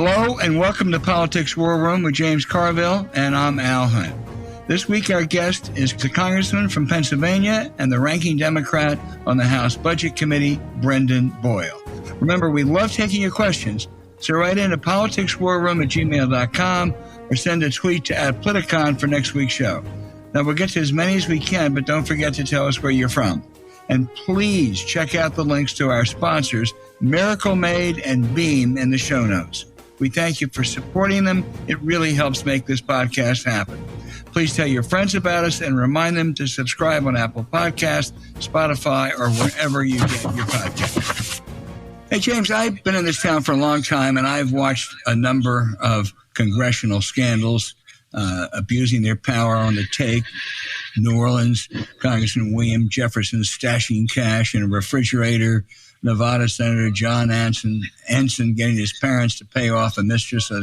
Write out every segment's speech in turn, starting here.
Hello and welcome to Politics War Room with James Carville, and I'm Al Hunt. This week our guest is the Congressman from Pennsylvania and the ranking Democrat on the House Budget Committee, Brendan Boyle. Remember, we love taking your questions, so write in to politicswarroom@gmail.com or send a tweet to @Politicon for next week's show. Now, we'll get to as many as we can, but don't forget to tell us where you're from. And please check out the links to our sponsors, Miracle Made and Beam, in the show notes. We thank you for supporting them. It really helps make this podcast happen. Please tell your friends about us and remind them to subscribe on Apple Podcasts, Spotify, or wherever you get your podcasts. Hey, James, I've been in this town for a long time, and I've watched a number of congressional scandals abusing their power on the take. New Orleans, Congressman William Jefferson stashing cash in a refrigerator. Nevada Senator John Ensign getting his parents to pay off a mistress so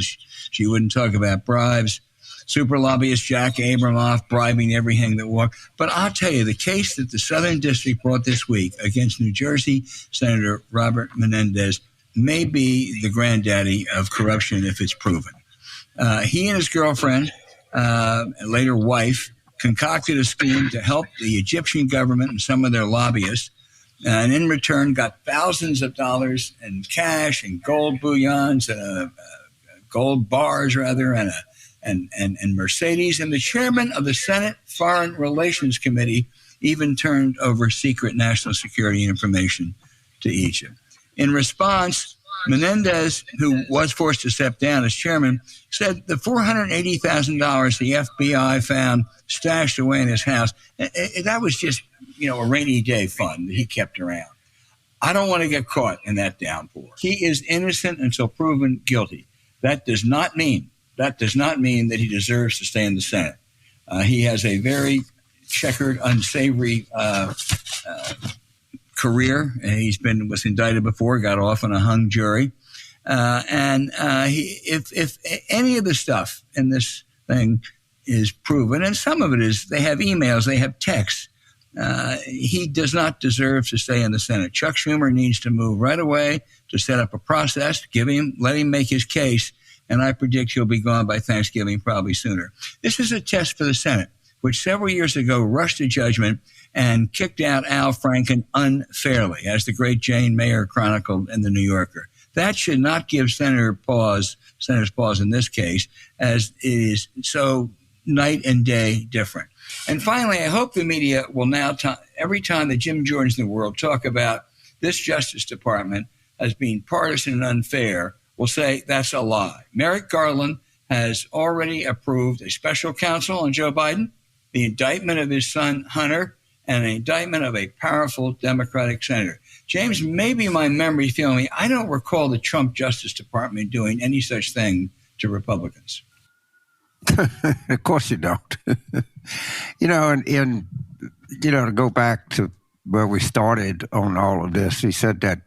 she wouldn't talk about bribes. Super lobbyist Jack Abramoff bribing everything that walked. But I'll tell you, the case that the Southern District brought this week against New Jersey Senator Robert Menendez may be the granddaddy of corruption if it's proven. He and his girlfriend, and later wife, concocted a scheme to help the Egyptian government and some of their lobbyists, and in return got thousands of dollars in cash and gold bullions and gold bars, rather, and Mercedes. And the chairman of the Senate Foreign Relations Committee even turned over secret national security information to Egypt. In response, Menendez, who was forced to step down as chairman, said the $480,000 the FBI found stashed away in his house, that was just, a rainy day fund that he kept around. I don't want to get caught in that downpour. He is innocent until proven guilty. That does not mean that he deserves to stay in the Senate. He has a very checkered, unsavory career. He was indicted before, got off on a hung jury. If any of the stuff in this thing is proven, and some of it is, they have emails, they have texts, he does not deserve to stay in the Senate. Chuck Schumer needs to move right away to set up a process, let him make his case, and I predict he'll be gone by Thanksgiving, probably sooner. This is a test for the Senate, which several years ago rushed to judgment and kicked out Al Franken unfairly, as the great Jane Mayer chronicled in The New Yorker. That should not give senators pause in this case, as it is so night and day different. And finally, I hope the media will now, every time the Jim Jordans in the world talk about this Justice Department as being partisan and unfair, will say that's a lie. Merrick Garland has already approved a special counsel on Joe Biden, the indictment of his son Hunter, and an indictment of a powerful Democratic senator. James, maybe my memory failing me, I don't recall the Trump Justice Department doing any such thing to Republicans. Of course you don't. To go back to where we started on all of this, he said that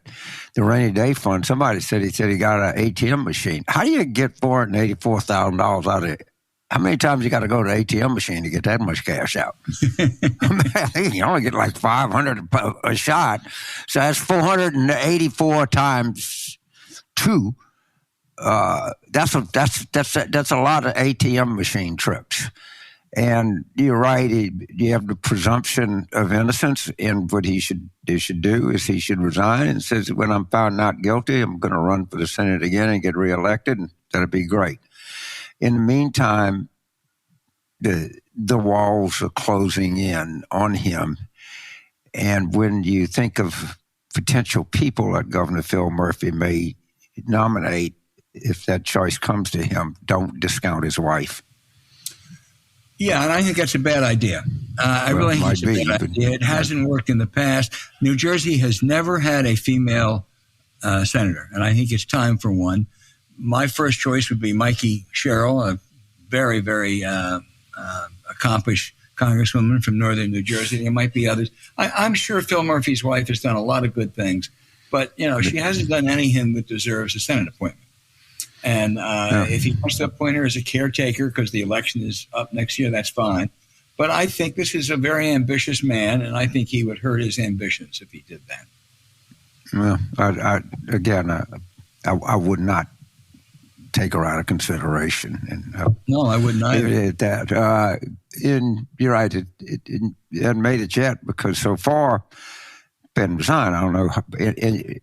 the rainy day fund, somebody said he got an ATM machine. How do you get $484,000 out of it? How many times you got to go to the ATM machine to get that much cash out? I think you only get like 500 a shot. So that's 484 times 2. That's a lot of ATM machine trips. And you're right. You have the presumption of innocence, and what he should do is he should resign and says, when I'm found not guilty, I'm going to run for the Senate again and get reelected, and that'll be great. In the meantime, the walls are closing in on him. And when you think of potential people that Governor Phil Murphy may nominate, if that choice comes to him, don't discount his wife. Yeah, and I think that's a bad idea. I really think it's a bad idea. It hasn't worked in the past. New Jersey has never had a female senator, and I think it's time for one. My first choice would be Mikey Sherrill, a very, very accomplished congresswoman from northern New Jersey. There might be others. I'm sure Phil Murphy's wife has done a lot of good things, but she hasn't done anything that deserves a Senate appointment. And if he wants to appoint her as a caretaker because the election is up next year, that's fine. But I think this is a very ambitious man, and I think he would hurt his ambitions if he did that. Well, I would not take her out of consideration. And no, I wouldn't either. You're right. It hasn't made it yet because so far, been resigned. I don't know.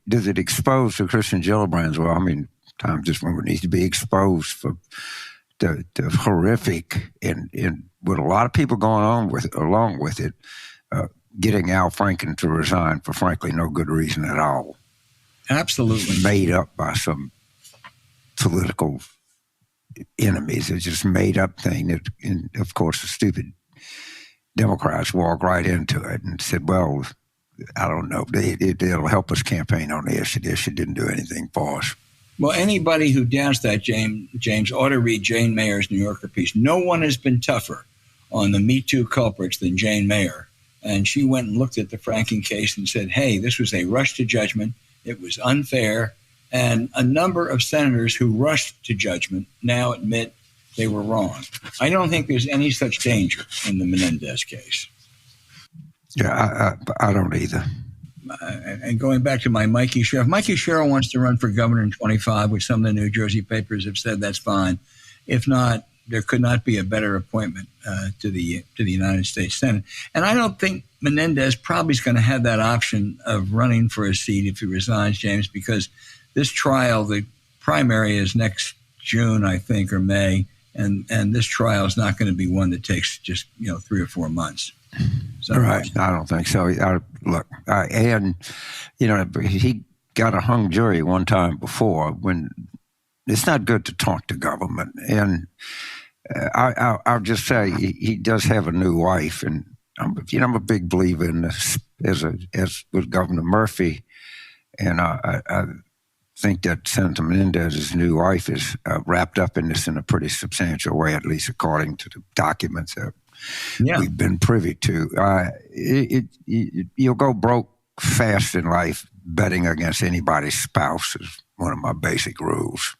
Does it expose the Christian Gillibrand's? Well, I mean, time just when it needs to be exposed for the horrific and with a lot of people going on along with it, getting Al Franken to resign for frankly no good reason at all. Absolutely made up by some political enemies. It's just made up thing. And of course, the stupid Democrats walked right into it and said, "Well, I don't know. It'll help us campaign on the issue. This didn't do anything for us." Well, anybody who doubts that, James, ought to read Jane Mayer's New Yorker piece. No one has been tougher on the Me Too culprits than Jane Mayer. And she went and looked at the Franken case and said, hey, this was a rush to judgment. It was unfair. And a number of senators who rushed to judgment now admit they were wrong. I don't think there's any such danger in the Menendez case. Yeah, I don't either. And going back to my Mikey Sherrill, Mikey Sherrill wants to run for governor in 25, which some of the New Jersey papers have said that's fine. If not, there could not be a better appointment to the United States Senate. And I don't think Menendez probably is going to have that option of running for a seat if he resigns, James, because this trial, the primary is next June, I think, or May, and this trial is not going to be one that takes just 3 or 4 months. So, right. I don't think so. And he got a hung jury one time before when it's not good to talk to government. And I'll just say he does have a new wife, and I'm a big believer in this as with Governor Murphy, and I think that Senator Menendez's new wife is wrapped up in this in a pretty substantial way, at least according to the documents that we've been privy to. You'll go broke fast in life betting against anybody's spouse is one of my basic rules.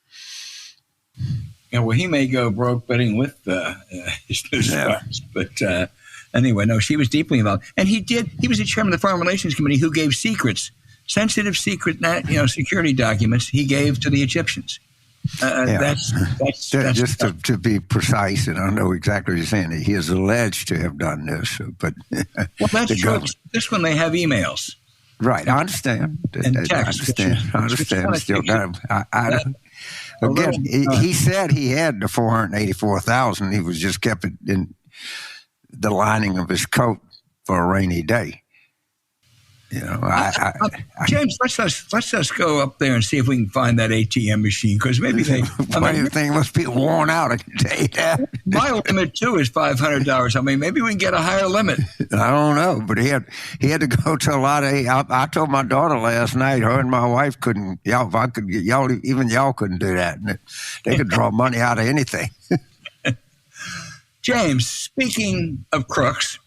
Yeah, well, he may go broke betting with his new spouse, but anyway, no, she was deeply involved, and he was the chairman of the Foreign Relations Committee who gave sensitive secret, security documents he gave to the Egyptians. That's just to be precise, and I know exactly what you're saying. He is alleged to have done this, but well, that's true. This one they have emails, right? I understand. And text. I understand. Still got him. Again, he said he had the $484,000. He was just kept it in the lining of his coat for a rainy day. James, let's just go up there and see if we can find that ATM machine, because maybe everything must be worn out. I can tell you that. My limit too is $500. I mean, maybe we can get a higher limit. I don't know, but he had to go to a lot of. I told my daughter last night, her and my wife couldn't. Even y'all couldn't do that. They could draw money out of anything. James, speaking of crooks.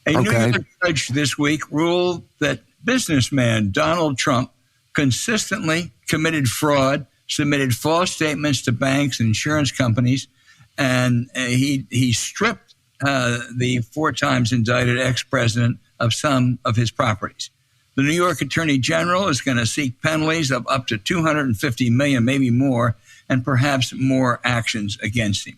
A New York judge this week ruled that businessman Donald Trump consistently committed fraud, submitted false statements to banks and insurance companies, and he stripped the 4 times indicted ex-president of some of his properties. The New York Attorney General is going to seek penalties of up to $250 million, maybe more, and perhaps more actions against him.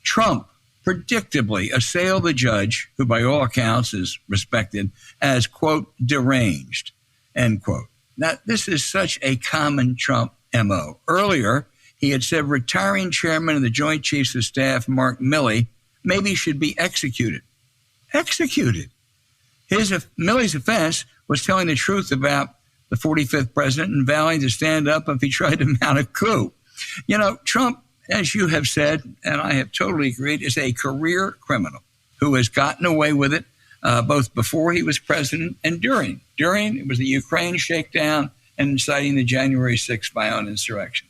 Trump predictably assailed the judge, who by all accounts is respected, as, quote, deranged, end quote. Now, this is such a common Trump MO. Earlier, he had said retiring chairman of the Joint Chiefs of Staff, Mark Milley, maybe should be executed. Executed. Milley's offense was telling the truth about the 45th president and vowing to stand up if he tried to mount a coup. Trump, as you have said, and I have totally agreed, is a career criminal who has gotten away with it both before he was president and during. During, it was the Ukraine shakedown and inciting the January 6th violent insurrection.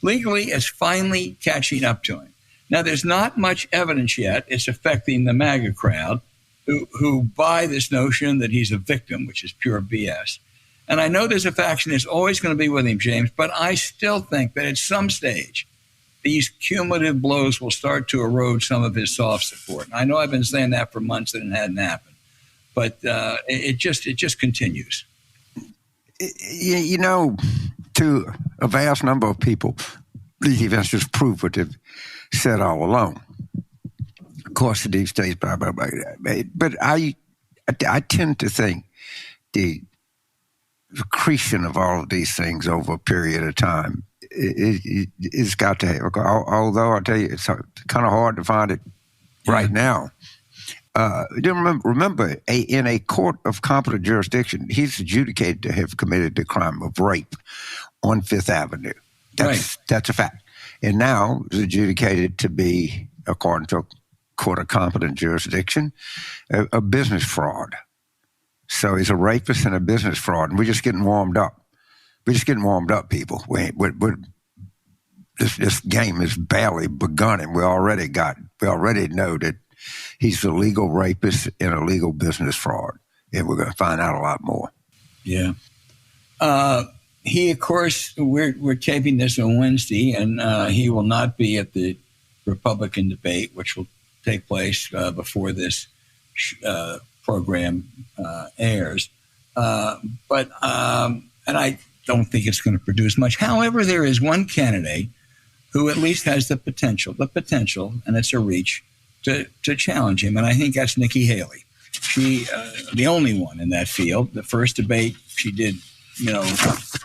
Legally, it's finally catching up to him. Now, there's not much evidence yet. It's affecting the MAGA crowd who buy this notion that he's a victim, which is pure BS. And I know there's a faction that's always going to be with him, James, but I still think that at some stage, these cumulative blows will start to erode some of his soft support. And I know I've been saying that for months and it hadn't happened, but it just continues. To a vast number of people, these events just prove what they've said all along. Of course, the deep state's blah, blah, blah. But I tend to think the accretion of all of these things over a period of time it's got to have, although I tell you, it's kind of hard to find it right now. Remember, in a court of competent jurisdiction, he's adjudicated to have committed the crime of rape on Fifth Avenue. That's a fact. And now is adjudicated to be, according to a court of competent jurisdiction, a business fraud. So he's a rapist and a business fraud, and we're just getting warmed up. We're just getting warmed up, people. This game has barely begun, and we already know that he's a legal rapist and a legal business fraud, and we're going to find out a lot more. Yeah. He, of course, we're taping this on Wednesday, and he will not be at the Republican debate, which will take place before this program airs. And I don't think it's going to produce much. However, there is one candidate who at least has the potential, and it's a reach, to challenge him, and I think that's Nikki Haley. She, the only one in that field. The first debate she did,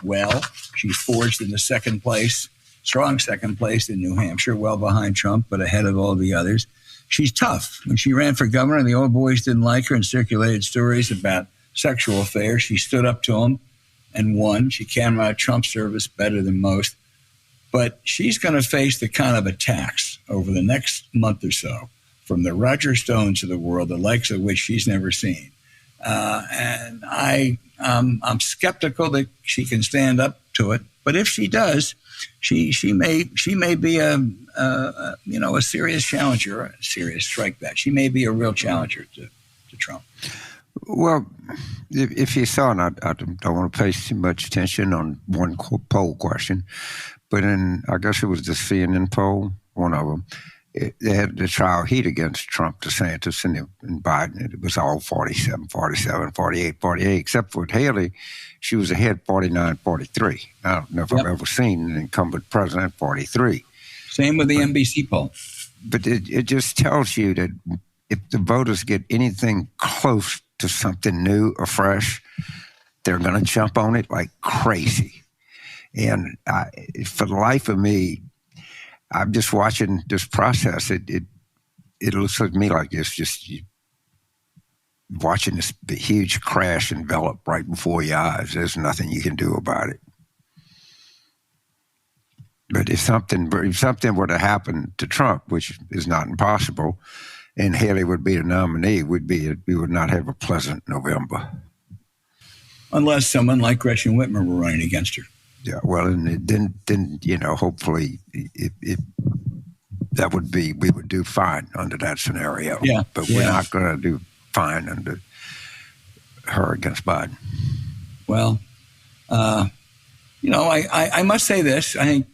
well. She forged into second place, strong second place in New Hampshire, well behind Trump, but ahead of all the others. She's tough. When she ran for governor, the old boys didn't like her and circulated stories about sexual affairs. She stood up to them and won. She came out of Trump's service better than most. But she's going to face the kind of attacks over the next month or so from the Roger Stones of the world, the likes of which she's never seen. And I'm skeptical that she can stand up to it. But if she does, she may be a serious challenger, a serious strike back. She may be a real challenger to Trump. Well, if you saw, and I don't want to pay too much attention on one poll question, but I guess it was the CNN poll, one of them, they had the trial heat against Trump, DeSantis, and Biden. It was all 47, 47, 48, 48, except for Haley. She was ahead 49, 43. I don't know if I've ever seen an incumbent president 43. Same with the NBC poll. But it just tells you that if the voters get anything close to something new or fresh, they're going to jump on it like crazy. And for the life of me, I'm just watching this process. It looks to me like it's just watching this huge crash envelop right before your eyes. There's nothing you can do about it. But if something were to happen to Trump, which is not impossible, and Haley would be the nominee, we would not have a pleasant November. Unless someone like Gretchen Whitmer were running against her. Yeah, well, and then hopefully that would be, we would do fine under that scenario. Yeah, but we're not going to do fine under her against Biden. Well, I must say this. I think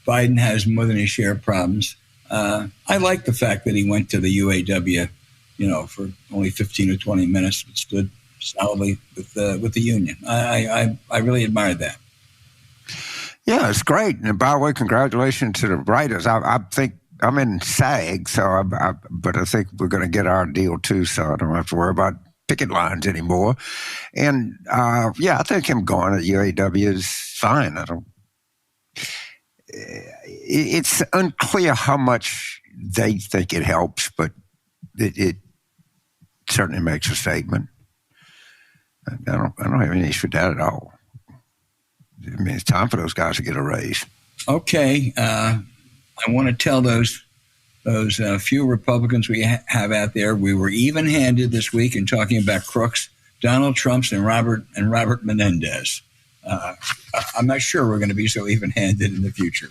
Biden has more than his share of problems. I like the fact that he went to the UAW, for only 15 or 20 minutes, but stood solidly with the union. I really admired that. Yeah, it's great. And by the way, congratulations to the writers. I think I'm in SAG, but I think we're going to get our deal too, so I don't have to worry about picket lines anymore. And I think him going to UAW is fine. It's unclear how much they think it helps, but it certainly makes a statement. I don't have any issue with that at all. I mean, it's time for those guys to get a raise. Okay, I want to tell those few Republicans we have out there, we were even-handed this week in talking about crooks, Donald Trump's and Robert Menendez. I'm not sure we're going to be so even-handed in the future.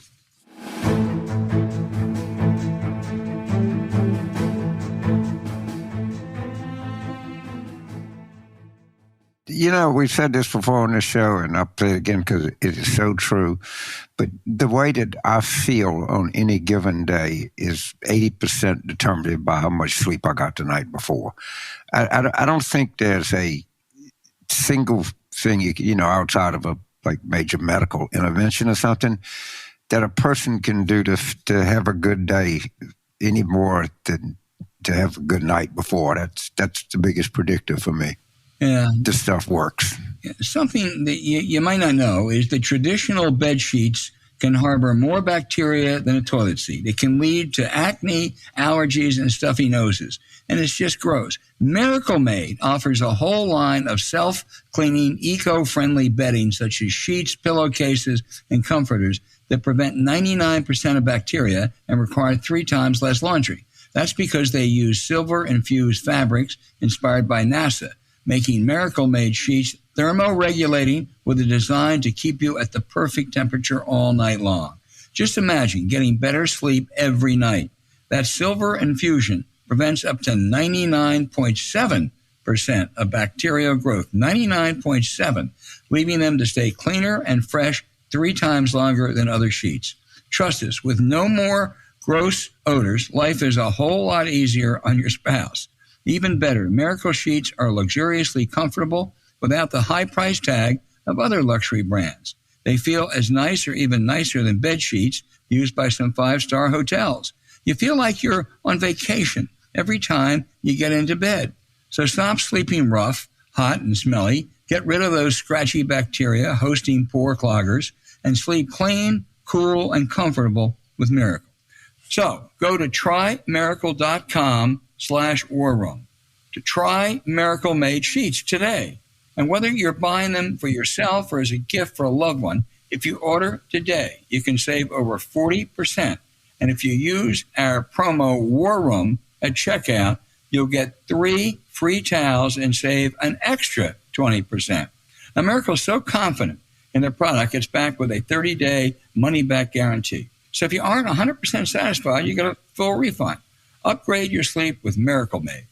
We've said this before on this show, and I'll say it again because it is so true. But the way that I feel on any given day is 80% determined by how much sleep I got the night before. I don't think there's a single thing outside of a major medical intervention or something that a person can do to have a good day any more than to have a good night before. That's the biggest predictor for me. Yeah. This stuff works. Something that you might not know is that traditional bed sheets can harbor more bacteria than a toilet seat. It can lead to acne, allergies, and stuffy noses. And it's just gross. Miracle Made offers a whole line of self-cleaning, eco-friendly bedding, such as sheets, pillowcases, and comforters that prevent 99% of bacteria and require 3 times less laundry. That's because they use silver-infused fabrics inspired by NASA, making Miracle Made sheets thermoregulating with a design to keep you at the perfect temperature all night long. Just imagine getting better sleep every night. That silver infusion prevents up to 99.7% of bacterial growth, 99.7, leaving them to stay cleaner and fresh 3 times longer than other sheets. Trust us, with no more gross odors, life is a whole lot easier on your spouse. Even better, Miracle Sheets are luxuriously comfortable without the high price tag of other luxury brands. They feel as nice or even nicer than bed sheets used by some 5-star hotels. You feel like you're on vacation every time you get into bed. So stop sleeping rough, hot, and smelly. Get rid of those scratchy bacteria hosting pore cloggers and sleep clean, cool, and comfortable with Miracle. So go to trymiracle.com/war room to try Miracle Made sheets today. And whether you're buying them for yourself or as a gift for a loved one, if you order today, you can save over 40%. And if you use our promo War Room at checkout, you'll get 3 free towels and save an extra 20%. Now, Miracle's so confident in their product, it's backed with a 30-day money-back guarantee. So if you aren't 100% satisfied, you get a full refund. Upgrade your sleep with Miracle Made.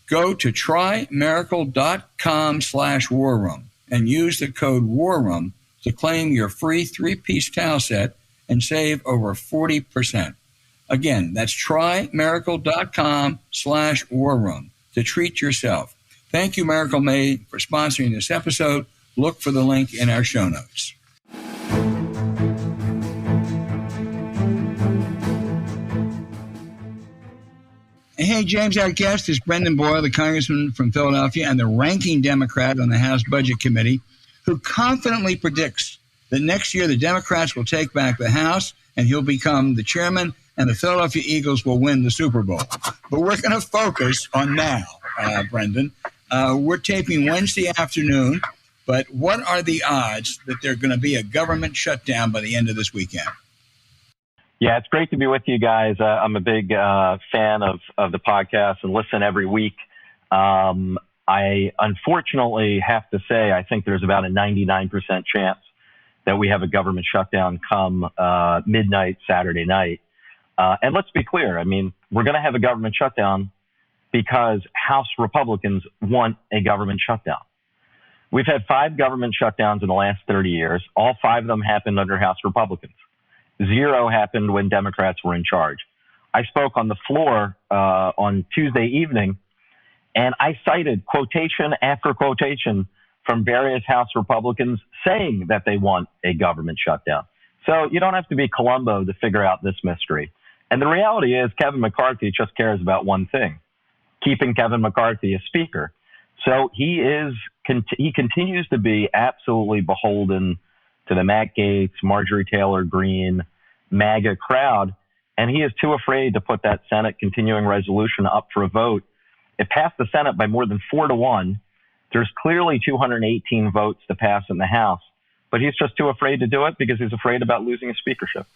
Go to trymiracle.com/war room and use the code War Room to claim your free 3-piece towel set and save over 40%. Again, that's trymiracle.com/war room to treat yourself. Thank you, Miracle Made, for sponsoring this episode. Look for the link in our show notes. Hey, James, our guest is Brendan Boyle, the congressman from Philadelphia and the ranking Democrat on the House Budget Committee, who confidently predicts that next year the Democrats will take back the House and he'll become the chairman and the Philadelphia Eagles will win the Super Bowl. But we're going to focus on now, Brendan. We're taping Wednesday afternoon, but what are the odds that there's going to be a government shutdown by the end of this weekend? Yeah, it's great to be with you guys. I'm a big fan of the podcast and listen every week. I unfortunately have to say I think there's about a 99% chance that we have a government shutdown come midnight Saturday night. And let's be clear. I mean, we're going to have a government shutdown because House Republicans want a government shutdown. We've had 5 government shutdowns in the last 30 years. All 5 of them happened under House Republicans. 0 happened when Democrats were in charge. I spoke on the floor on Tuesday evening, and I cited quotation after quotation from various House Republicans saying that they want a government shutdown. So you don't have to be Columbo to figure out this mystery. And the reality is Kevin McCarthy just cares about one thing, keeping Kevin McCarthy as Speaker. So he continues to be absolutely beholden to the Matt Gaetz, Marjorie Taylor Greene, MAGA crowd, and he is too afraid to put that Senate continuing resolution up for a vote. It passed the Senate by more than 4-1. There's clearly 218 votes to pass in the House, but he's just too afraid to do it because he's afraid about losing his speakership.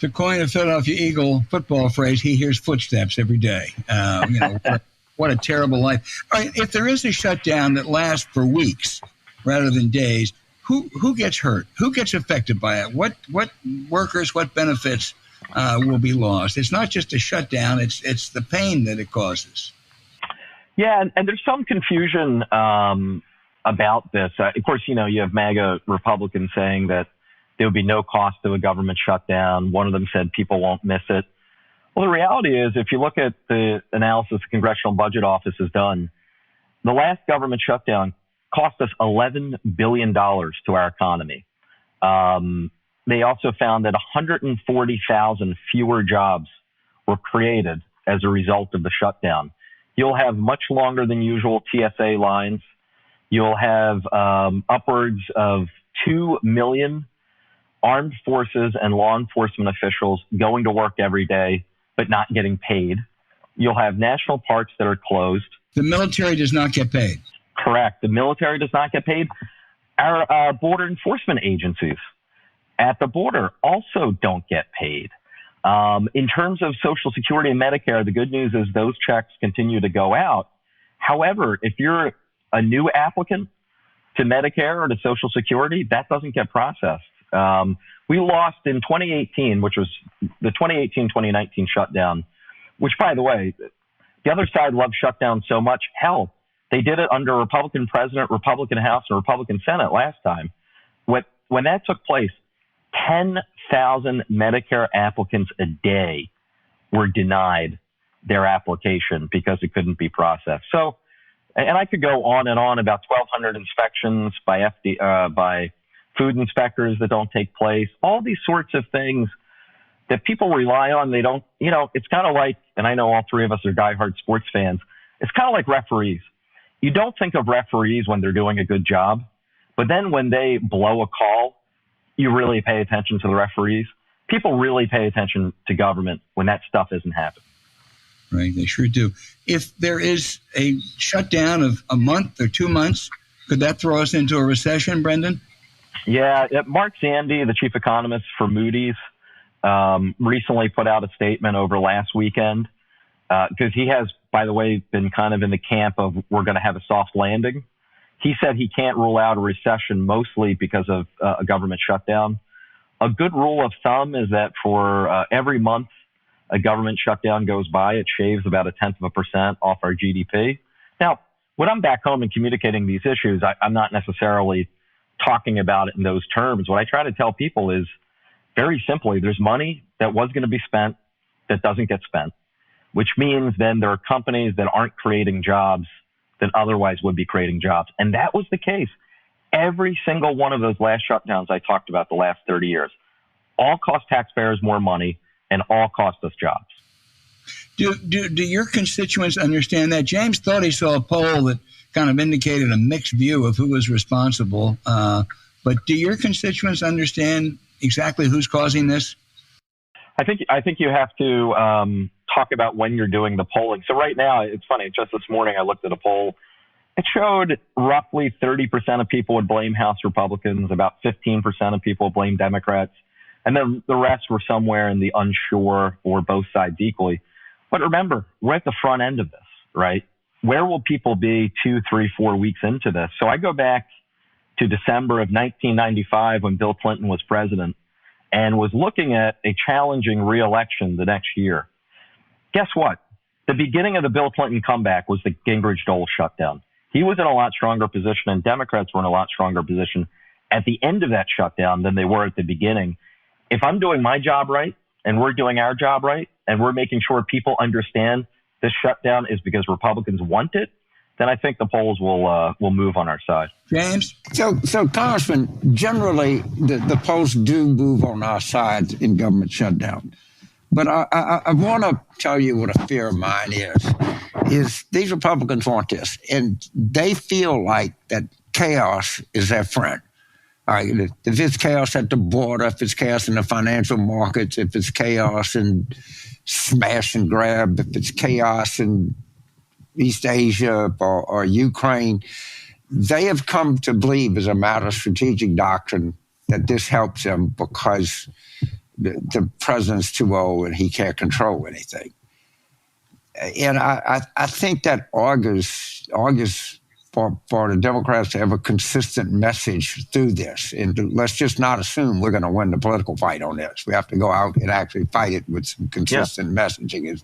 To coin a Philadelphia Eagle football phrase, he hears footsteps every day. What a terrible life. All right, if there is a shutdown that lasts for weeks rather than days, who gets hurt? Who gets affected by it? What workers, what benefits will be lost? It's not just a shutdown, it's the pain that it causes. Yeah, and there's some confusion about this. Of course, you have MAGA Republicans saying that there would be no cost to a government shutdown. One of them said people won't miss it. Well, the reality is, if you look at the analysis the Congressional Budget Office has done, the last government shutdown cost us $11 billion to our economy. they also found that 140,000 fewer jobs were created as a result of the shutdown. You'll have much longer than usual TSA lines. You'll have upwards of 2 million armed forces and law enforcement officials going to work every day, but not getting paid. You'll have national parks that are closed. The military does not get paid. Correct. The military does not get paid. Our border enforcement agencies at the border also don't get paid. In terms of Social Security and Medicare, the good news is those checks continue to go out. However, if you're a new applicant to Medicare or to Social Security, that doesn't get processed. We lost in 2018, which was the 2018-2019 shutdown, which, by the way, the other side loved shutdown so much. Hell, they did it under a Republican president, Republican House, and Republican Senate last time. When that took place, 10,000 Medicare applicants a day were denied their application because it couldn't be processed. So, and I could go on and on about 1,200 inspections by food inspectors that don't take place, all these sorts of things that people rely on. They don't, it's kind of like, and I know all three of us are diehard sports fans, it's kind of like referees. You don't think of referees when they're doing a good job, but then when they blow a call, you really pay attention to the referees. People really pay attention to government when that stuff isn't happening. Right, they sure do. If there is a shutdown of a month or 2 months, could that throw us into a recession, Brendan? Yeah, Mark Zandi, the chief economist for Moody's, recently put out a statement over last weekend because he has, by the way, been kind of in the camp of we're going to have a soft landing. He said he can't rule out a recession mostly because of a government shutdown. A good rule of thumb is that for every month a government shutdown goes by, it shaves about 0.1% off our GDP. Now, when I'm back home and communicating these issues, I'm not necessarily talking about it in those terms. What I try to tell people is very simply, there's money that was going to be spent that doesn't get spent, which means then there are companies that aren't creating jobs that otherwise would be creating jobs. And that was the case. Every single one of those last shutdowns I talked about the last 30 years, all cost taxpayers more money and all cost us jobs. Do your constituents understand that? James thought he saw a poll that kind of indicated a mixed view of who was responsible. But do your constituents understand exactly who's causing this? I think you have to talk about when you're doing the polling. So right now, it's funny, just this morning I looked at a poll. It showed roughly 30% of people would blame House Republicans, about 15% of people blame Democrats, and then the rest were somewhere in the unsure or both sides equally. But remember, we're at the front end of this, right? Where will people be 2, 3, 4 weeks into this? So I go back to December of 1995 when Bill Clinton was president and was looking at a challenging re-election the next year. Guess what? The beginning of the Bill Clinton comeback was the Gingrich-Dole shutdown. He was in a lot stronger position and Democrats were in a lot stronger position at the end of that shutdown than they were at the beginning. If I'm doing my job right and we're doing our job right and we're making sure people understand this shutdown is because Republicans want it, then I think the polls will move on our side. James? So Congressman, generally the polls do move on our side in government shutdown. But I want to tell you what a fear of mine is these Republicans want this, and they feel like that chaos is their friend. All right, if it's chaos at the border, if it's chaos in the financial markets, if it's chaos in smash and grab, if it's chaos in East Asia or Ukraine, they have come to believe as a matter of strategic doctrine that this helps them because the president's too old and he can't control anything. And I think that argues for the Democrats to have a consistent message through this. And let's just not assume we're going to win the political fight on this. We have to go out and actually fight it with some consistent messaging is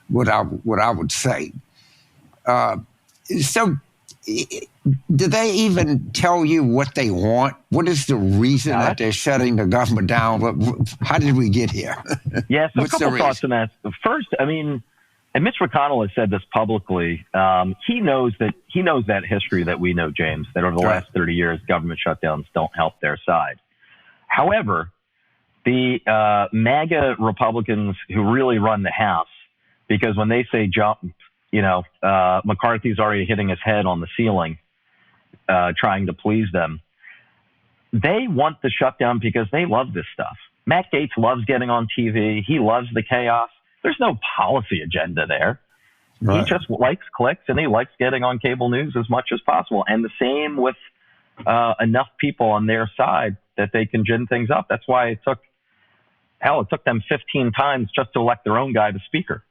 what I would say. So do they even tell you what they want? What is the reason that they're shutting the government down? How did we get here? Yeah, so a couple thoughts on that. First, I mean, and Mitch McConnell has said this publicly. He knows that history that we know, James, that over the last 30 years, government shutdowns don't help their side. However, the MAGA Republicans who really run the House, because when they say jump, McCarthy's already hitting his head on the ceiling, trying to please them. They want the shutdown because they love this stuff. Matt Gaetz loves getting on TV. He loves the chaos. There's no policy agenda there. Right. He just likes clicks, and he likes getting on cable news as much as possible. And the same with enough people on their side that they can gin things up. That's why it took them 15 times just to elect their own guy to speaker.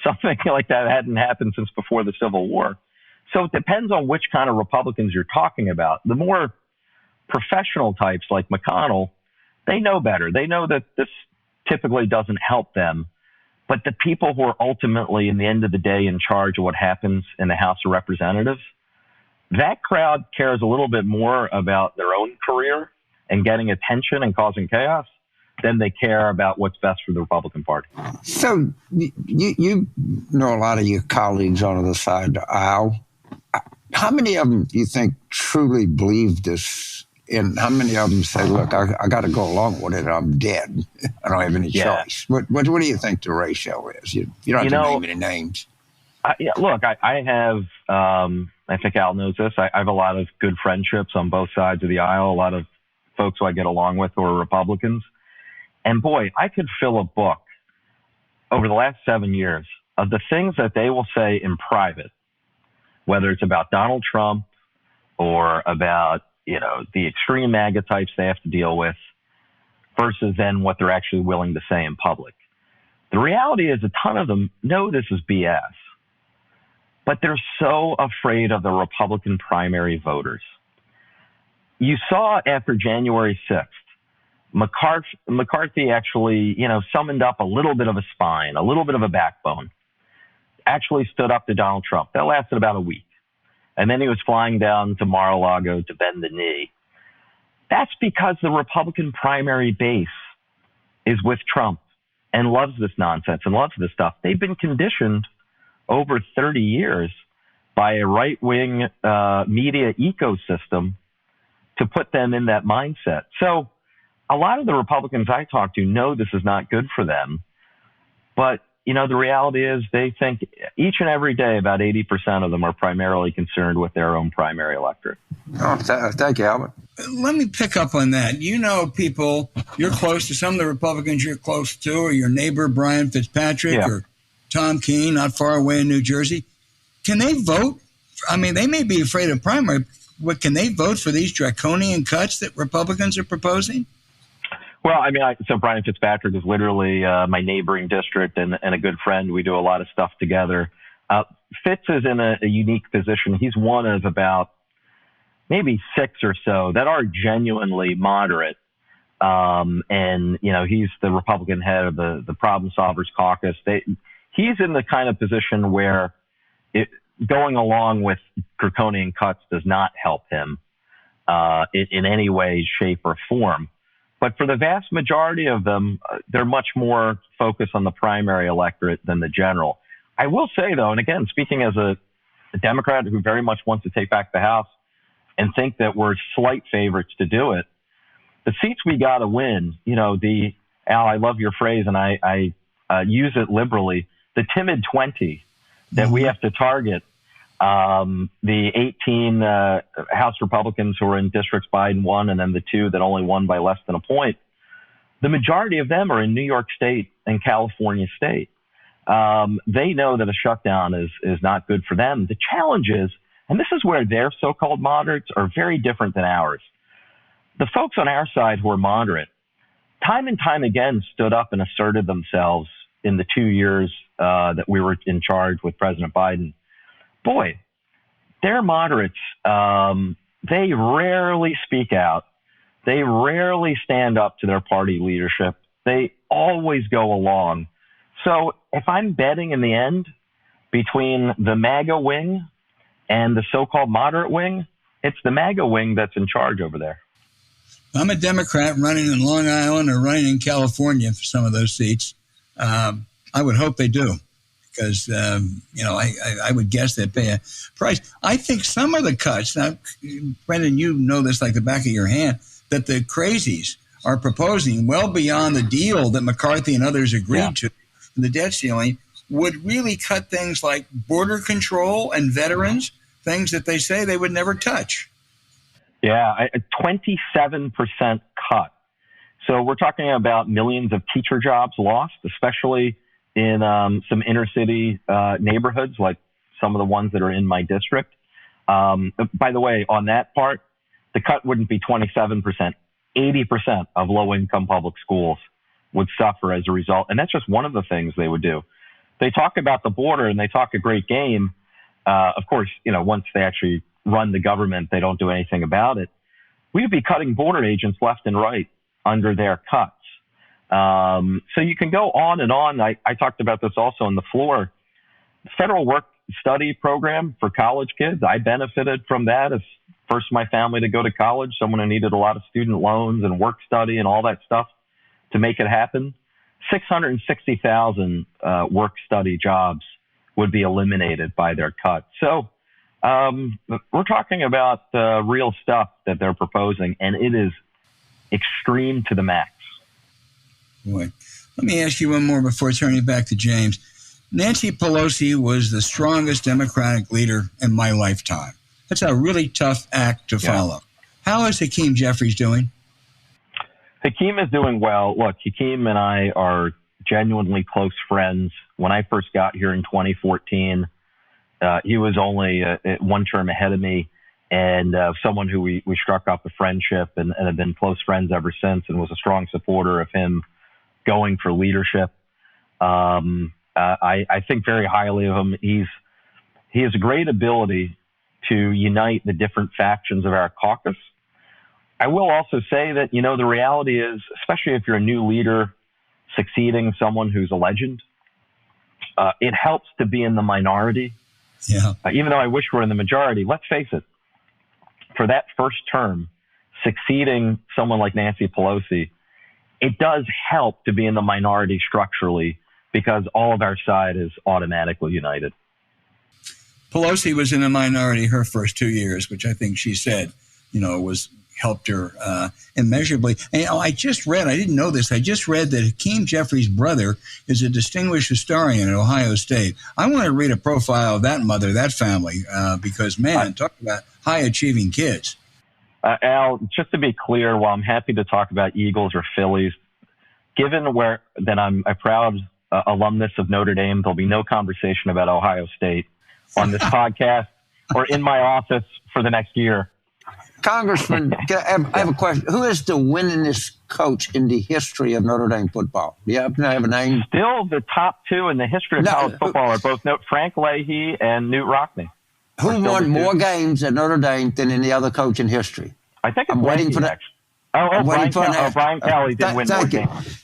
Something like that hadn't happened since before the Civil War. So it depends on which kind of Republicans you're talking about. The more professional types like McConnell, they know better. They know that this typically doesn't help them. But the people who are ultimately, in the end of the day, in charge of what happens in the House of Representatives, that crowd cares a little bit more about their own career and getting attention and causing chaos than they care about what's best for the Republican Party. So you know a lot of your colleagues on the other side of the aisle. How many of them do you think truly believe this? And how many of them say, look, I got to go along with it. I'm dead. I don't have any choice. What do you think the ratio is? You don't have to name any names. Look, I have, I think Al knows this. I have a lot of good friendships on both sides of the aisle, a lot of folks who I get along with who are Republicans. And boy, I could fill a book over the last 7 years of the things that they will say in private, whether it's about Donald Trump or about, the extreme MAGA types they have to deal with versus then what they're actually willing to say in public. The reality is a ton of them know this is BS, but they're so afraid of the Republican primary voters. You saw after January 6th, McCarthy actually, summoned up a little bit of a spine, a little bit of a backbone, actually stood up to Donald Trump. That lasted about a week. And then he was flying down to Mar-a-Lago to bend the knee. That's because the Republican primary base is with Trump and loves this nonsense and loves this stuff. They've been conditioned over 30 years by a right-wing media ecosystem to put them in that mindset. So a lot of the Republicans I talk to know this is not good for them. But the reality is they think each and every day about 80% of them are primarily concerned with their own primary electorate. Oh, thank you, Albert. Let me pick up on that. People, you're close to some of the Republicans you're close to, or your neighbor, Brian Fitzpatrick, or Tom Keene, not far away in New Jersey. Can they vote? I mean, they may be afraid of primary, but can they vote for these draconian cuts that Republicans are proposing? Well, so Brian Fitzpatrick is literally my neighboring district and a good friend. We do a lot of stuff together. Fitz is in a unique position. He's one of about maybe 6 or so that are genuinely moderate. And he's the Republican head of the Problem Solvers Caucus. He's in the kind of position where going along with draconian cuts does not help him in any way, shape, or form. But for the vast majority of them, they're much more focused on the primary electorate than the general. I will say, though, and again, speaking as a Democrat who very much wants to take back the House and think that we're slight favorites to do it, the seats we got to win, Al, I love your phrase, and I use it liberally, the timid 20 that we have to target. The 18 House Republicans who are in districts Biden won, and then the 2 that only won by less than a point, the majority of them are in New York State and California State. They know that a shutdown is not good for them. The challenge is, and this is where their so-called moderates are very different than ours. The folks on our side who are moderate, time and time again, stood up and asserted themselves in the 2 years that we were in charge with President Biden. Boy, they're moderates. They rarely speak out. They rarely stand up to their party leadership. They always go along. So if I'm betting in the end between the MAGA wing and the so-called moderate wing, it's the MAGA wing that's in charge over there. I'm a Democrat running in Long Island or running in California for some of those seats. I would hope they do. Because, I would guess they pay a price. I think some of the cuts, now, Brendan, you know this like the back of your hand, that the crazies are proposing, well beyond the deal that McCarthy and others agreed to, the debt ceiling, would really cut things like border control and veterans, things that they say they would never touch. Yeah, a 27% cut. So we're talking about millions of teacher jobs lost, especially in some inner city neighborhoods, like some of the ones that are in my district. By the way, on that part, the cut wouldn't be 27%. 80% of low-income public schools would suffer as a result. And that's just one of the things they would do. They talk about the border and they talk a great game. Of course, once they actually run the government, they don't do anything about it. We'd be cutting border agents left and right under their cuts. So you can go on and on. I talked about this also on the floor. The federal work study program for college kids, I benefited from that as first in my family to go to college, someone who needed a lot of student loans and work study and all that stuff to make it happen. 660,000 work study jobs would be eliminated by their cut. So we're talking about real stuff that they're proposing, and it is extreme to the max. Boy, let me ask you one more before turning it back to James. Nancy Pelosi was the strongest Democratic leader in my lifetime. That's a really tough act to follow. How is Hakeem Jeffries doing? Hakeem is doing well. Look, Hakeem and I are genuinely close friends. When I first got here in 2014, he was only one term ahead of me, and someone who we struck up a friendship and have been close friends ever since, and was a strong supporter of him going for leadership. I think very highly of him. He has a great ability to unite the different factions of our caucus. I will also say that, the reality is, especially if you're a new leader succeeding someone who's a legend, it helps to be in the minority. Yeah. Even though I wish we were in the majority, let's face it, for that first term, succeeding someone like Nancy Pelosi, it does help to be in the minority structurally because all of our side is automatically united. Pelosi was in a minority her first 2 years, which I think she said, was helped her immeasurably. And I didn't know this, I just read that Hakeem Jeffries' brother is a distinguished historian at Ohio State. I want to read a profile of that mother, that family, because, man, talk about high-achieving kids. Al, just to be clear, while I'm happy to talk about Eagles or Phillies, given that I'm a proud alumnus of Notre Dame, there'll be no conversation about Ohio State on this podcast or in my office for the next year. Congressman, I have a question. Who is the winningest coach in the history of Notre Dame football? Do you happen to have a name? Still, the top two in the history of college football are both Frank Leahy and Newt Rockne. Who won more games at Notre Dame than any other coach in history? I think it's waiting for that. Brian Kelly did win more games.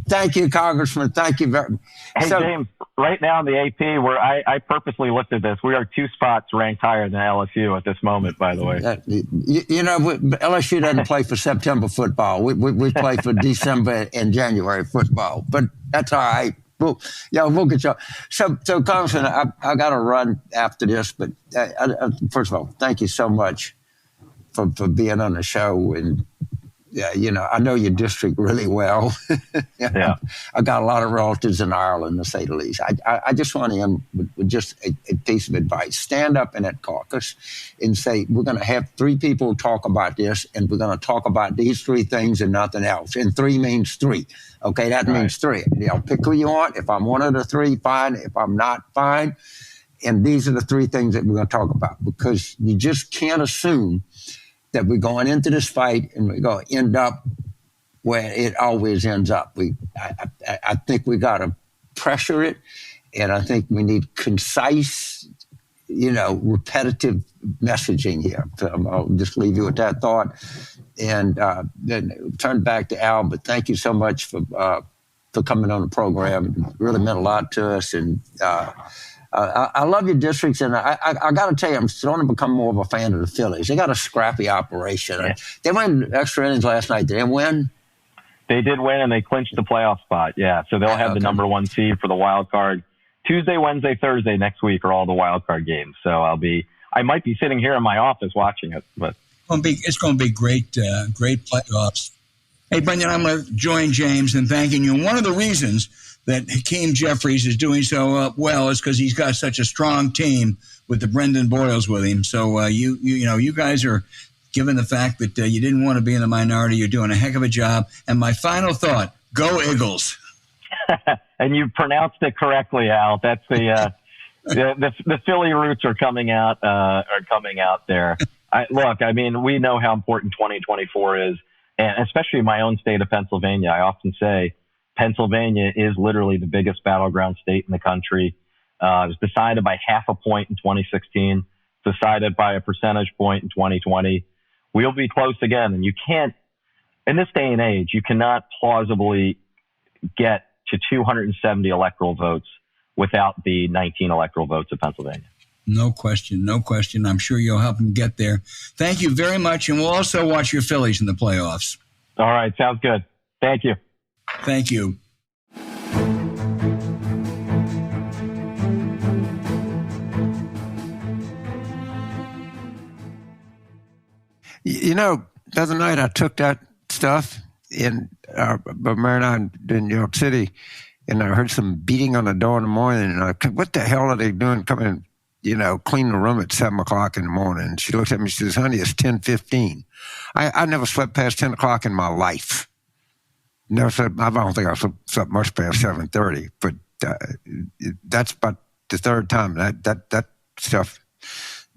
Thank you, Congressman. Thank you very much. Hey, James, right now in the AP, where I purposely looked at this, we are 2 spots ranked higher than LSU at this moment, by the way. LSU doesn't play for September football. We play for December and January football, but that's all right. We'll get you. So Congressman, I got to run after this, but first of all, thank you so much for being on the show. And I know your district really well. Yeah. I got a lot of relatives in Ireland, to say the least. I just want to end with just a piece of advice. Stand up in that caucus and say, we're going to have 3 people talk about this, and we're going to talk about these 3 things and nothing else. And 3 means 3. Okay, that means 3. Pick who you want. If I'm one of the 3, fine. If I'm not, fine. And these are the 3 things that we're going to talk about, because you just can't assume that we're going into this fight and we're going to end up where it always ends up. I think we got to pressure it, and I think we need concise, repetitive messaging here. So I'll just leave you with that thought, and then turn back to Al. But thank you so much for coming on the program. It really meant a lot to us, and I love your districts, and I got to tell you, I'm starting to become more of a fan of the Phillies. They got a scrappy operation. Yeah. They went extra innings last night. Did they win? They did win, and they clinched the playoff spot. Yeah, so they'll have the number 1 seed for the wild card. Tuesday, Wednesday, Thursday next week are all the wild card games. So I might be sitting here in my office watching it. But It's going to be great playoffs. Hey, Brendan, I'm going to join James in thanking you. And one of the reasons that Hakeem Jeffries is doing so well is because he's got such a strong team with the Brendan Boyles with him. So you guys are, given the fact that you didn't want to be in the minority, you're doing a heck of a job. And my final thought: go Eagles. And you pronounced it correctly, Al. That's the Philly roots are coming out there. We know how important 2024 is, and especially my own state of Pennsylvania. I often say Pennsylvania is literally the biggest battleground state in the country. It was decided by half a point in 2016, decided by a percentage point in 2020. We'll be close again, and you can't, in this day and age, you cannot plausibly get to 270 electoral votes without the 19 electoral votes of Pennsylvania. No question. I'm sure you'll help them get there. Thank you very much, and we'll also watch your Phillies in the playoffs. All right, sounds good. Thank you. Thank you. You know, the other night I took that stuff in Maryland in New York City, and I heard some beating on the door in the morning. And what the hell are they doing coming, clean the room at 7 o'clock in the morning? And she looked at me and she says, honey, it's 10:15. I never slept past 10 o'clock in my life. Never slept, I don't think I slept much past 7:30, but that's about the third time. That stuff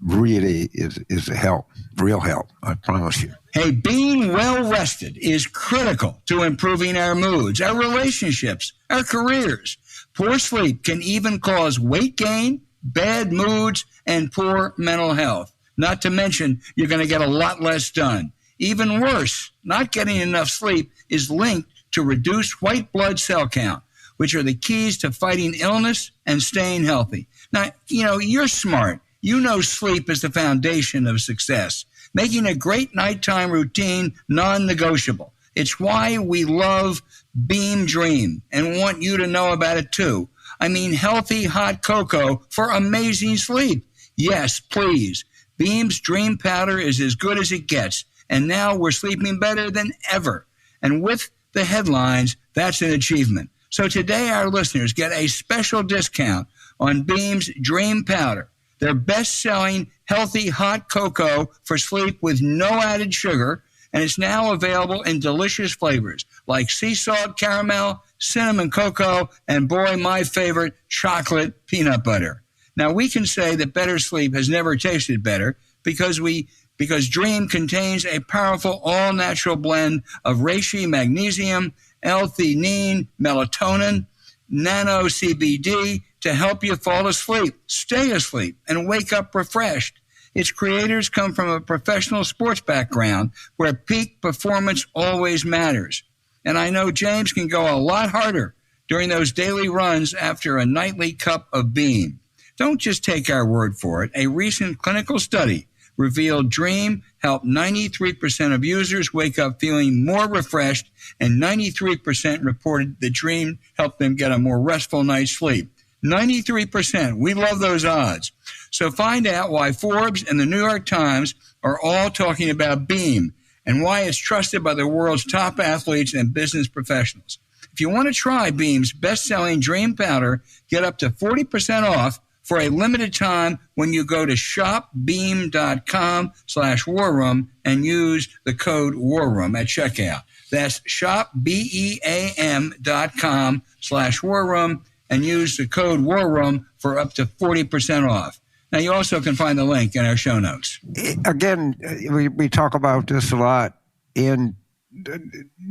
really is a help, real help, I promise you. Hey, being well rested is critical to improving our moods, our relationships, our careers. Poor sleep can even cause weight gain, bad moods, and poor mental health. Not to mention, you're going to get a lot less done. Even worse, not getting enough sleep is linked to reduced white blood cell count, which are the keys to fighting illness and staying healthy. Now, you're smart. You know sleep is the foundation of success, making a great nighttime routine non-negotiable. It's why we love Beam Dream and want you to know about it too. I mean, healthy hot cocoa for amazing sleep. Yes, please. Beam's Dream Powder is as good as it gets, and now we're sleeping better than ever. And with the headlines, that's an achievement. So today our listeners get a special discount on Beam's Dream Powder. Their best-selling healthy hot cocoa for sleep with no added sugar, and it's now available in delicious flavors like sea salt caramel, cinnamon cocoa, and boy, my favorite, chocolate peanut butter. Now, we can say that better sleep has never tasted better because Dream contains a powerful all-natural blend of reishi, magnesium, L-theanine, melatonin, nano CBD to help you fall asleep, stay asleep, and wake up refreshed. Its creators come from a professional sports background where peak performance always matters. And I know James can go a lot harder during those daily runs after a nightly cup of Beam. Don't just take our word for it. A recent clinical study revealed Dream helped 93% of users wake up feeling more refreshed, and 93% reported that Dream helped them get a more restful night's sleep. 93%. We love those odds. So find out why Forbes and the New York Times are all talking about Beam and why it's trusted by the world's top athletes and business professionals. If you want to try Beam's best-selling Dream Powder, get up to 40% off for a limited time when you go to shopbeam.com/warroom and use the code warroom at checkout. That's shopbeam.com/warroom and use the code warroom for up to 40% off. Now, you also can find the link in our show notes. Again, we talk about this a lot. And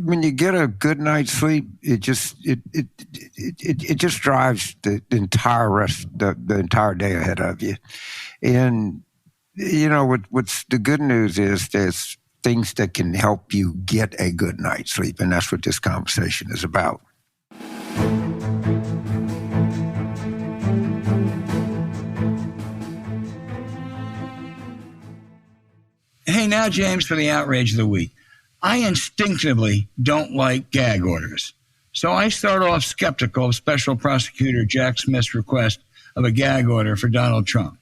when you get a good night's sleep, it just drives the entire day ahead of you. And what's the good news is there's things that can help you get a good night's sleep, and that's what this conversation is about. Hey, now, James, for the outrage of the week. I instinctively don't like gag orders, so I start off skeptical of Special Prosecutor Jack Smith's request of a gag order for Donald Trump.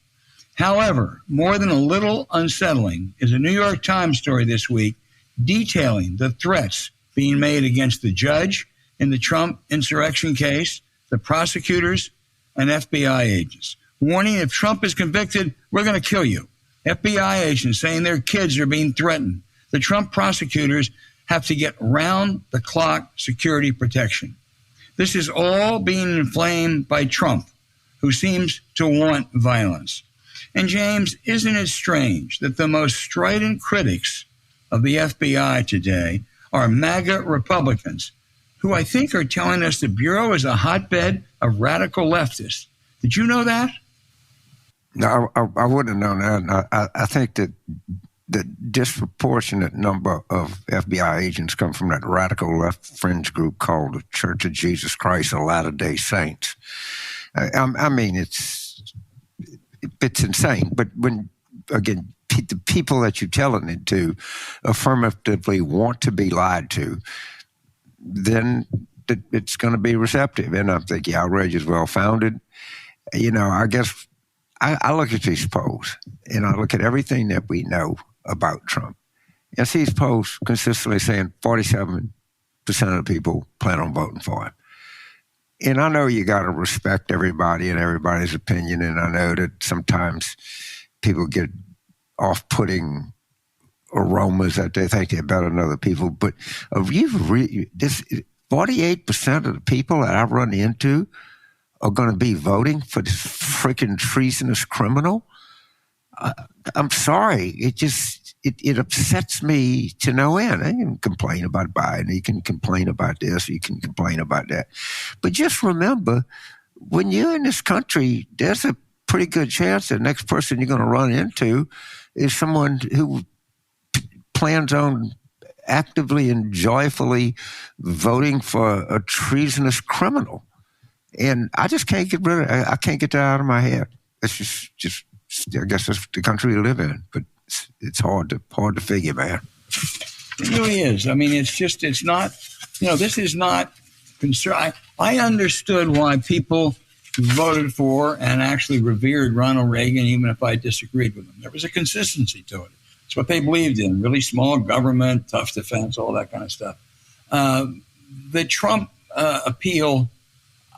However, more than a little unsettling is a New York Times story this week detailing the threats being made against the judge in the Trump insurrection case, the prosecutors, and FBI agents, warning if Trump is convicted, we're going to kill you. FBI agents saying their kids are being threatened. The Trump prosecutors have to get round-the-clock security protection. This is all being inflamed by Trump, who seems to want violence. And James, isn't it strange that the most strident critics of the FBI today are MAGA Republicans, who I think are telling us the Bureau is a hotbed of radical leftists. Did you know that? No, I wouldn't have known that. I think that the disproportionate number of FBI agents come from that radical left fringe group called the Church of Jesus Christ of Latter-day Saints. I mean, it's insane. But when, again, the people that you're telling it to affirmatively want to be lied to, then it's going to be receptive. And I think the outrage is well-founded. You know, I guess I look at these polls, and I look at everything that we know about Trump. And I see these polls consistently saying 47% of the people plan on voting for him. And I know you got to respect everybody and everybody's opinion, and I know that sometimes people get off-putting aromas that they think they're better than other people. But this 48% of the people that I run into are going to be voting for this freaking treasonous criminal. I'm sorry. It upsets me to no end. I can complain about Biden. You can complain about this. You can complain about that. But just remember, when you're in this country, there's a pretty good chance the next person you're going to run into is someone who plans on actively and joyfully voting for a treasonous criminal. And I just can't get rid of it. I can't get that out of my head. It's just I guess that's the country we live in. But it's hard to figure, man. It really is. I mean, it's not, this is not concern. I understood why people voted for and actually revered Ronald Reagan, even if I disagreed with him. There was a consistency to it. It's what they believed in, really small government, tough defense, all that kind of stuff. The Trump appeal,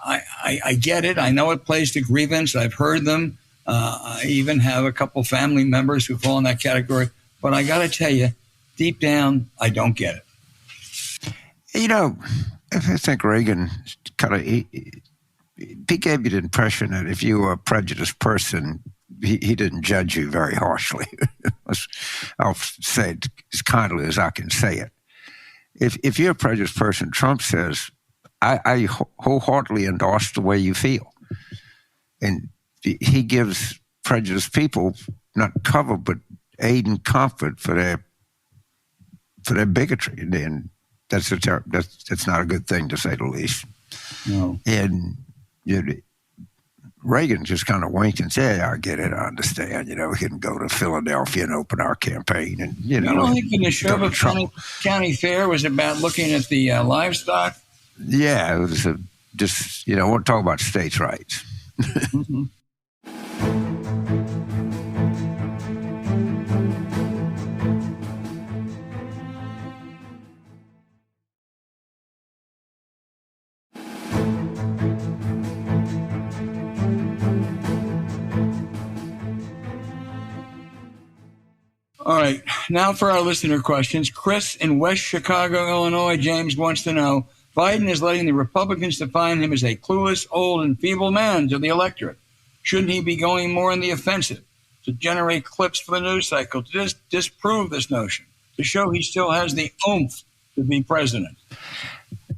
I get it. I know it plays to grievance. I've heard them. I even have a couple family members who fall in that category. But I got to tell you, deep down, I don't get it. I think Reagan he gave you the impression that if you were a prejudiced person, he didn't judge you very harshly. I'll say it as kindly as I can say it. If you're a prejudiced person, Trump says, I wholeheartedly endorse the way you feel. And he gives prejudiced people not cover, but aid and comfort for their bigotry. And that's not a good thing, to say the least. No. And Reagan just kind of winked and said, I get it, I understand. We can go to Philadelphia and open our campaign. And, You don't think the Neshoba County Fair was about looking at the livestock? Yeah, it was we'll talk about states' rights. Mm-hmm. All right, now for our listener questions. Chris in West Chicago, Illinois. James wants to know, Biden is letting the Republicans define him as a clueless, old, and feeble man to the electorate. Shouldn't he be going more in the offensive to generate clips for the news cycle, to just disprove this notion, to show he still has the oomph to be president?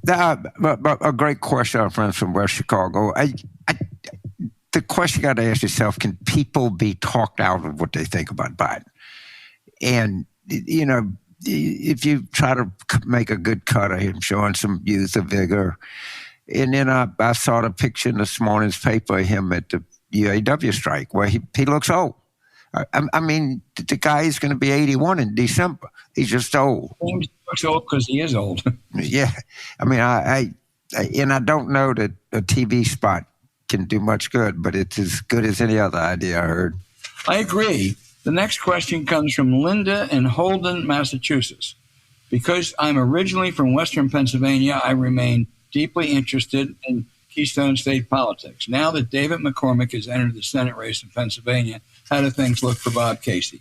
A great question, our friends from West Chicago. The question you got to ask yourself, can people be talked out of what they think about Biden? And, if you try to make a good cut of him showing some youth of vigor, and then I saw the picture in this morning's paper of him at the UAW strike where he looks old. I mean, the guy is going to be 81 in December. He's just old. He looks old because he is old. Yeah. I mean, I don't know that a TV spot can do much good, but it's as good as any other idea I heard. I agree. The next question comes from Linda in Holden, Massachusetts. Because I'm originally from Western Pennsylvania, I remain deeply interested in Keystone State politics. Now that David McCormick has entered the Senate race in Pennsylvania, how do things look for Bob Casey?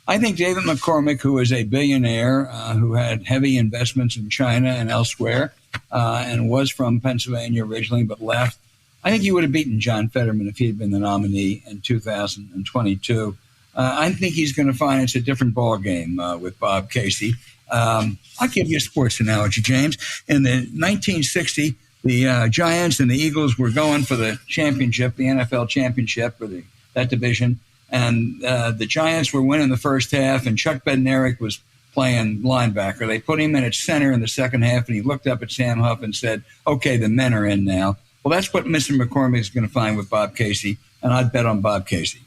I think David McCormick, who is a billionaire who had heavy investments in China and elsewhere, and was from Pennsylvania originally but left, I think he would have beaten John Fetterman if he had been the nominee in 2022. I think he's going to find it's a different ballgame with Bob Casey. I'll give you a sports analogy, James. In the 1960, the Giants and the Eagles were going for the championship, the NFL championship, or that division. And the Giants were winning the first half, and Chuck Bednarik was playing linebacker. They put him in at center in the second half, and he looked up at Sam Huff and said, okay, the men are in now. Well, that's what Mr. McCormick is going to find with Bob Casey, and I'd bet on Bob Casey.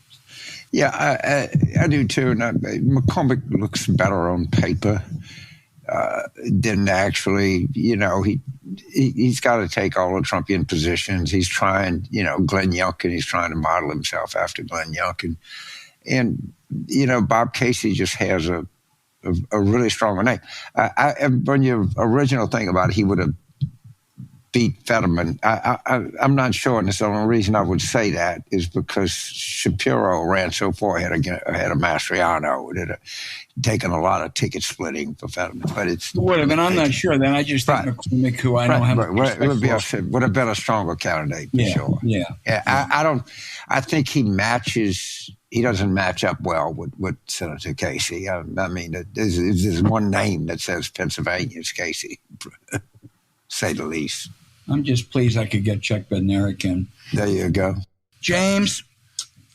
Yeah, I do too. And McCormick looks better on paper than actually, he's got to take all the Trumpian positions. He's trying, Glenn Youngkin, he's trying to model himself after Glenn Youngkin. And, Bob Casey just has a really strong name. When your original thing about it, he would have beat Fetterman. I'm not sure, and the only reason I would say that is because Shapiro ran so far ahead of Mastriano. It had taken a lot of ticket splitting for Fetterman, but it's would have, and I'm not sure. Then I just think McCormick, who I don't have, would have been a stronger candidate for sure. Yeah. I think he matches. He doesn't match up well with Senator Casey. I mean, there's one name that says Pennsylvania. It's Casey, say the least. I'm just pleased I could get Chuck Bednarik in. There you go. James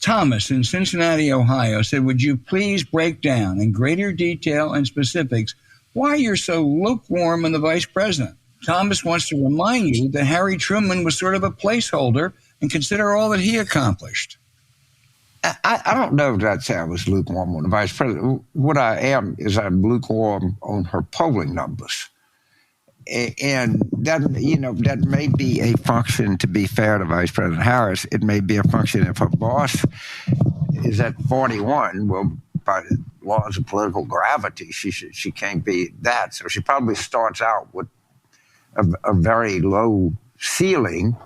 Thomas in Cincinnati, Ohio said, would you please break down in greater detail and specifics why you're so lukewarm on the vice president? Thomas wants to remind you that Harry Truman was sort of a placeholder and consider all that he accomplished. I don't know if that's how I was lukewarm on the vice president. What I am is I'm lukewarm on her polling numbers. And that may be a function, to be fair to Vice President Harris. It may be a function if her boss is at 41. Well, by the laws of political gravity, she can't be that. So she probably starts out with a very low ceiling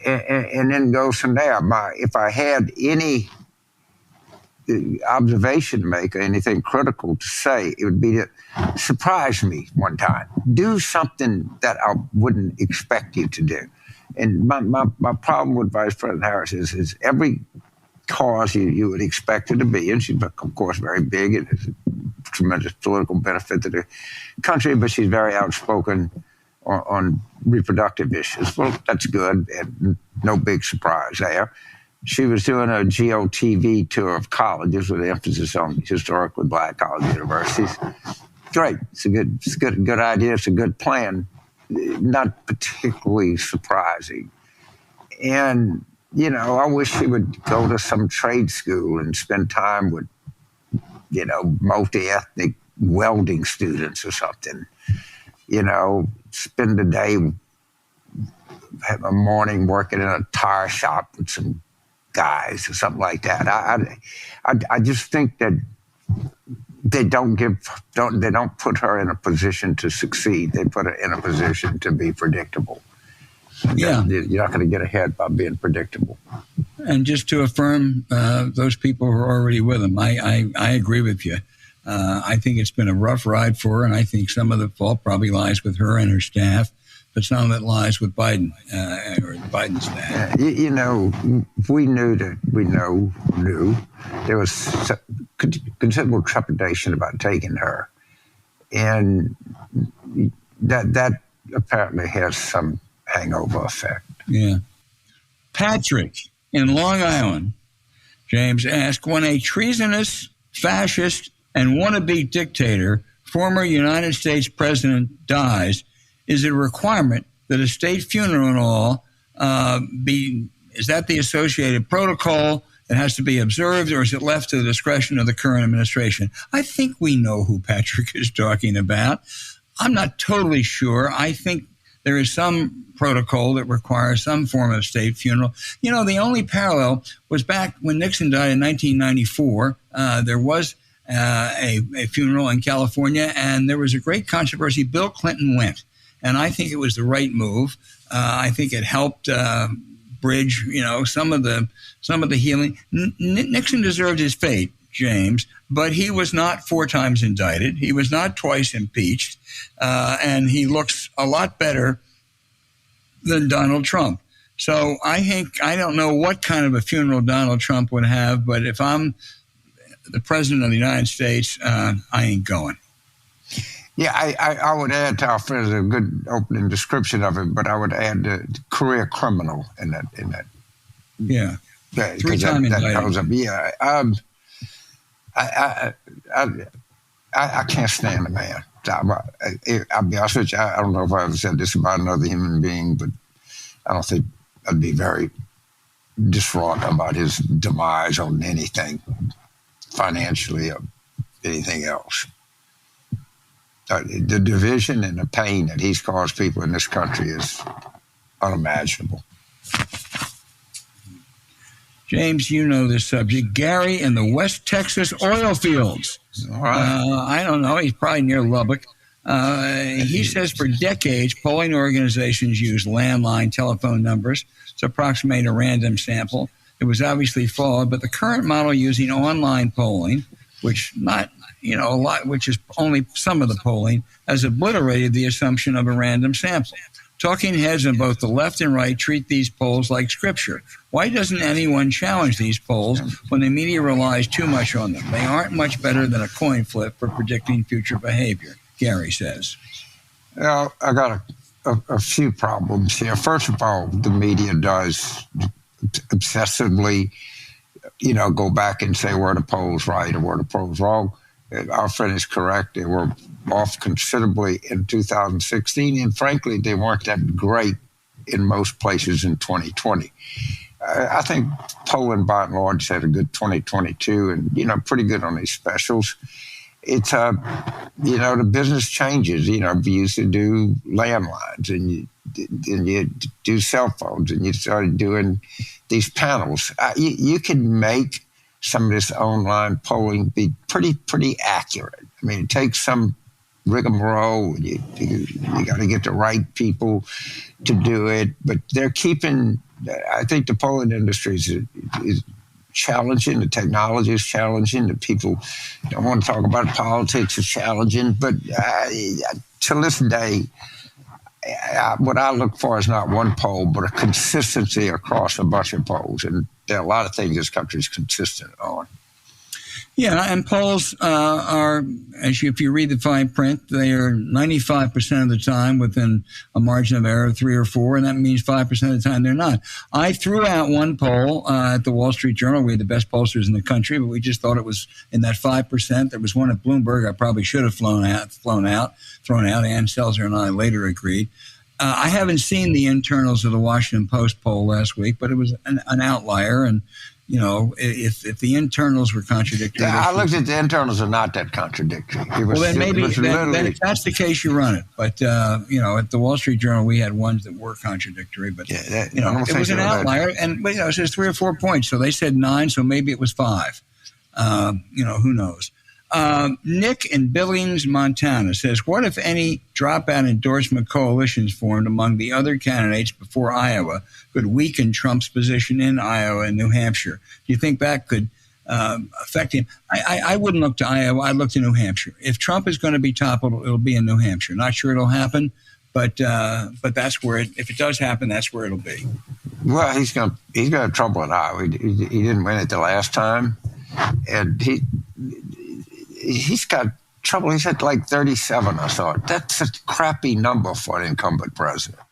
and then goes from there. If I had any observation to make or anything critical to say, it would be to surprise me one time. Do something that I wouldn't expect you to do. And my problem with Vice President Harris is every cause you would expect her to be, and she's, of course, very big and has a tremendous political benefit to the country, but she's very outspoken on reproductive issues. Well, that's good, and no big surprise there. She was doing a GOTV tour of colleges with emphasis on historically black college universities. Great. It's a good idea. It's a good plan. Not particularly surprising. And, I wish she would go to some trade school and spend time with, multi-ethnic welding students or something. Spend the day, have a morning working in a tire shop with some guys or something like that. I just think that they don't put her in a position to succeed. They put her in a position to be predictable. Yeah, you're not going to get ahead by being predictable. And just to affirm those people who are already with them, I agree with you. I think it's been a rough ride for her, and I think some of the fault probably lies with her and her staff. But some of it lies with Biden or Biden's staff. We knew there was considerable trepidation about taking her, and that apparently has some hangover effect. Yeah. Patrick in Long Island, James asked, when a treasonous, fascist, and wannabe dictator, former United States president, dies, is it a requirement that a state funeral and all is that the associated protocol that has to be observed, or is it left to the discretion of the current administration? I think we know who Patrick is talking about. I'm not totally sure. I think there is some protocol that requires some form of state funeral. You know, the only parallel was back when Nixon died in 1994. There was a funeral in California, and there was a great controversy. Bill Clinton went, and I think it was the right move. I think it helped bridge, some of the healing. Nixon deserved his fate, James, but he was not 4 times indicted. He was not twice impeached, and he looks a lot better than Donald Trump. So I don't know what kind of a funeral Donald Trump would have, but if I'm the president of the United States, I ain't going. Yeah, I would add to our friends a good opening description of it, but I would add the career criminal in that. Yeah. 3-time indicted. That goes up. Yeah. I can't stand the man. I'll be honest with you, I don't know if I ever said this about another human being, but I don't think I'd be very distraught about his demise on anything, financially or anything else. The division and the pain that he's caused people in this country is unimaginable. James, you know this subject. Gary in the West Texas oil fields. All right. I don't know. He's probably near Lubbock. He says for decades, polling organizations used landline telephone numbers to approximate a random sample. It was obviously flawed, but the current model using online polling, which which is only some of the polling, has obliterated the assumption of a random sample. Talking heads on both the left and right treat these polls like scripture. Why doesn't anyone challenge these polls when the media relies too much on them? They aren't much better than a coin flip for predicting future behavior, Gary says. Well, I got a few problems here. First of all, the media does obsessively, go back and say, were the polls right or were the polls wrong? Our friend is correct. They were off considerably in 2016, and frankly, they weren't that great in most places in 2020. I think polling, by and large, had a good 2022 and, pretty good on these specials. It's, the business changes. We used to do landlines and you do cell phones and you started doing these panels. You can make some of this online polling be pretty accurate. I mean, it takes some rigmarole. You got to get the right people to do it, but they're keeping. I think the polling industry is challenging. The technology is challenging. The people don't want to talk about politics is challenging. But to this day, what I look for is not one poll, but a consistency across a bunch of polls. And there are a lot of things this country is consistent on. Yeah, and polls are, if you read the fine print, they are 95% of the time within a margin of error of 3 or 4, and that means 5% of the time they're not. I threw out one poll at the Wall Street Journal. We had the best pollsters in the country, but we just thought it was in that 5%. There was one at Bloomberg I probably should have thrown out. Ann Selzer and I later agreed. I haven't seen the internals of the Washington Post poll last week, but it was an outlier, and if the internals were contradictory. Yeah, I looked at the internals are not that contradictory. Then if that's the case, you run it. But, at the Wall Street Journal, we had ones that were contradictory. But, it was an outlier. And, it says 3 or 4 points. So they said 9, so maybe it was 5. Who knows? Nick in Billings, Montana says, what, if any, dropout endorsement coalitions formed among the other candidates before Iowa could weaken Trump's position in Iowa and New Hampshire? Do you think that could affect him? I wouldn't look to Iowa. I'd look to New Hampshire. If Trump is going to be toppled, it'll be in New Hampshire. Not sure it'll happen, but that's where if it does happen, that's where it'll be. Well, he's got trouble in Iowa. He didn't win it the last time, and he's got trouble. He's at like 37 or so. That's a crappy number for an incumbent president.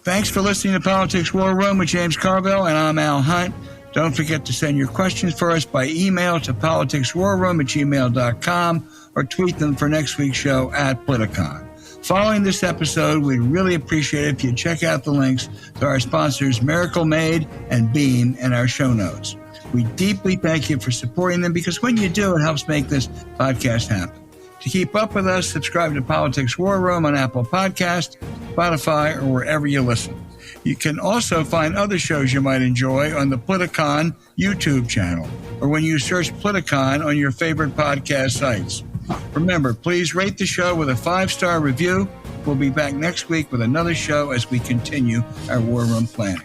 Thanks for listening to Politics War Room with James Carville, and I'm Al Hunt. Don't forget to send your questions for us by email to politicswarroom@gmail.com or tweet them for next week's show at Politicon. Following this episode, we'd really appreciate it if you check out the links to our sponsors Miracle Made and Beam in our show notes. We deeply thank you for supporting them, because when you do, it helps make this podcast happen. To keep up with us, subscribe to Politics War Room on Apple Podcasts, Spotify, or wherever you listen. You can also find other shows you might enjoy on the Politicon YouTube channel, or when you search Politicon on your favorite podcast sites. Remember, please rate the show with a 5-star review. We'll be back next week with another show as we continue our War Room planning.